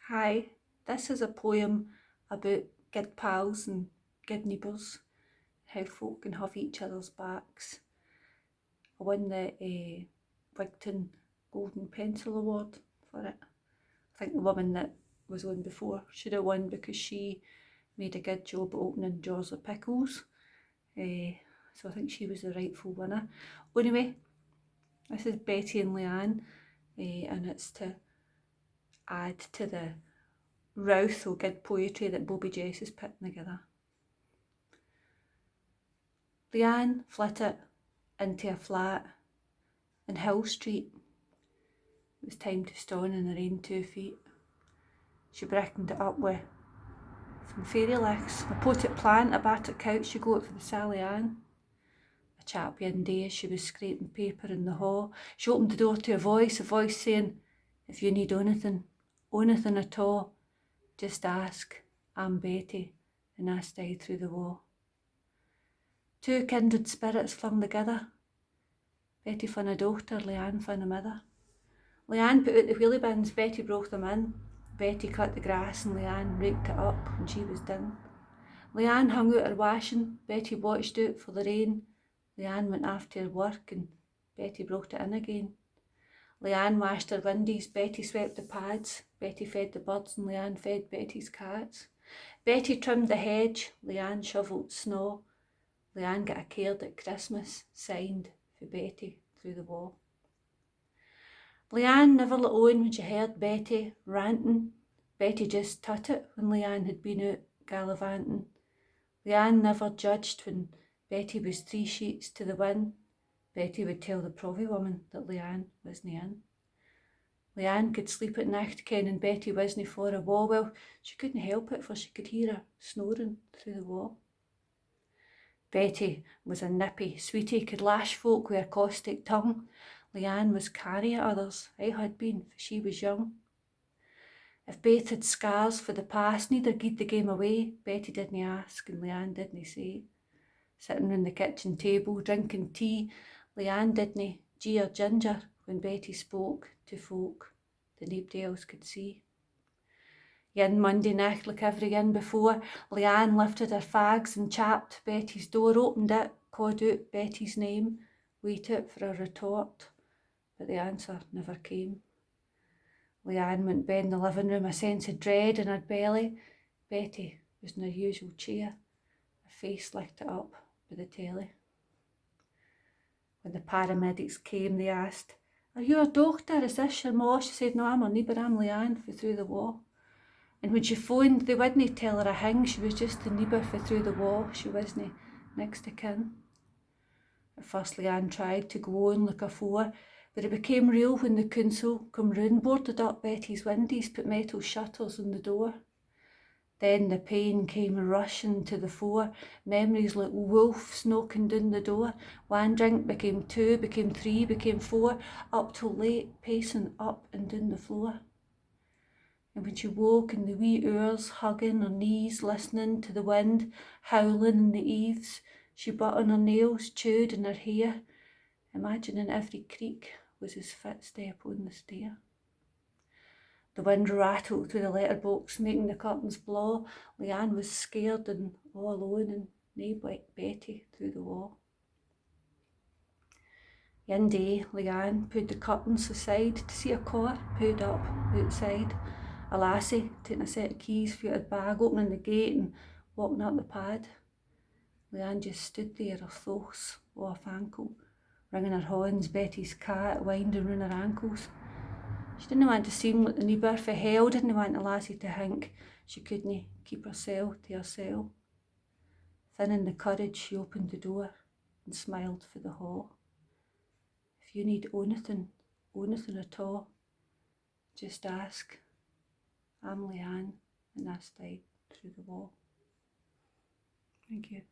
Hi, this is a poem about good pals and good neighbours, how folk can have each other's backs. I won the Wigton Golden Pencil Award for it. I think the woman that was on before should have won because she made a good job at opening jars of pickles. So I think she was the rightful winner. Anyway, this is Betty and Leanne, and it's to add to the routh o' good poetry that Bobby Jess is putting together. Leanne flitted into a flat in Hill Street. It was time to stand in the rain 2 feet. She brickened it up with some fairy licks, a potted plant, a battered couch. She got for the Sally Ann. A chap one day as she was scraping paper in the hall, she opened the door to a voice saying, "If you need onything at all, just ask. I'm Betty," and I stayed through the wall. Two kindred spirits flung together. Betty fun a daughter, Leanne fun a mother. Leanne put out the wheelie bins, Betty brought them in. Betty cut the grass and Leanne raked it up when she was done. Leanne hung out her washing, Betty watched out for the rain. Leanne went after her work and Betty brought it in again. Leanne washed her windies, Betty swept the pads. Betty fed the birds and Leanne fed Betty's cats. Betty trimmed the hedge, Leanne shovelled snow. Leanne got a card at Christmas, signed for Betty through the wall. Leanne never let on when she heard Betty ranting. Betty just tut it when Leanne had been out gallivanting. Leanne never judged when Betty was 3 sheets to the wind. Betty would tell the provy woman that Leanne wasna in. Leanne could sleep at night kenning Betty wasna for a wall. Well, she couldn't help it, for she could hear her snoring through the wall. Betty was a nippy sweetie, could lash folk with her caustic tongue. Leanne was canny at others, I had been, for she was young. If Beth had scars for the past, neither gied the game away. Betty didn't ask and Leanne didn't say. Sitting round the kitchen table, drinking tea, Leanne didn't gee her ginger when Betty spoke to folk that nobody else could see. Yin Monday night, like every yin before, Leanne lifted her fags and chapped Betty's door, opened it, called out Betty's name, waited for a retort, but the answer never came. Leanne went bed in the living room, a sense of dread in her belly. Betty was in her usual chair, her face lifted up by the telly. When the paramedics came, they asked, "Are you a doctor? Is this your ma?" She said, "No, I'm her neighbour, I'm Leanne, for through the wall." And when she phoned, they wouldn't tell her a thing. She was just the neighbour for through the wall. She wasn't next to kin. At first Leanne tried to go on like afore, but it became real when the council come round, boarded up Betty's windies, put metal shutters on the door. Then the pain came rushing to the fore, memories like wolves knocking down the door. One drink became 2, became 3, became 4, up till late, pacing up and down the floor. And when she woke in the wee hours, hugging her knees, listening to the wind howling in the eaves, she bit on her nails, chewed in her hair, imagining every creak was his footstep on the stair. The wind rattled through the letterbox, making the curtains blow. Leanne was scared and all alone, and nae Betty through the wall. One day, Leanne pulled the curtains aside to see a car pulled up outside. A lassie taking a set of keys from her bag, opening the gate and walking up the pad. Leanne just stood there, her thoughts off ankle, wringing her hands, Betty's cat winding round her ankles. She didn't want to seem like the neighbour for hell, didn't want the lassie to think she couldn't keep herself to herself. Thinning the courage, she opened the door and smiled for the hall. "If you need onything at all, just ask. I'm Leanne, and I stayed through the wall." Thank you.